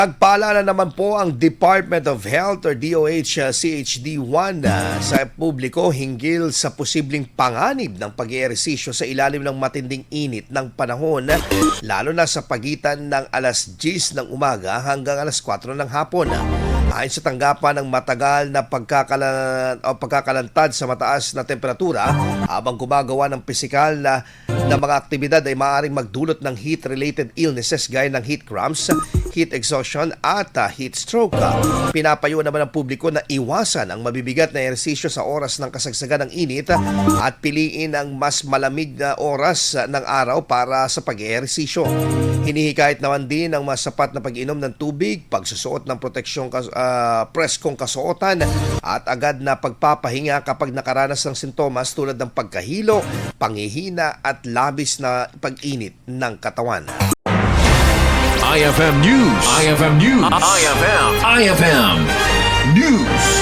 Nagpaalala naman po ang Department of Health or DOH CHD1 sa publiko hinggil sa posibleng panganib ng pag-ehersisyo sa ilalim ng matinding init ng panahon, lalo na sa pagitan ng alas 10 ng umaga hanggang alas 4 ng hapon. Ayon sa tanggapan ng matagal na pagkakalantad sa mataas na temperatura habang gumagawa ng pisikal na mga aktibidad ay maaaring magdulot ng heat-related illnesses gaya ng heat cramps, heat exhaustion at heat stroke. Pinapayo naman ng publiko na iwasan ang mabibigat na ehersisyo sa oras ng kasagsagan ng init at piliin ang mas malamig na oras ng araw para sa pag-ehersisyo. Hinihikayat naman din ang mas sapat na pag-inom ng tubig, pagsusuot ng proteksyong preskong kasuotan at agad na pagpapahinga kapag nakaranas ng sintomas tulad ng pagkahilo, panghihina at labis na pag-init ng katawan. IFM News. IFM News. IFM News.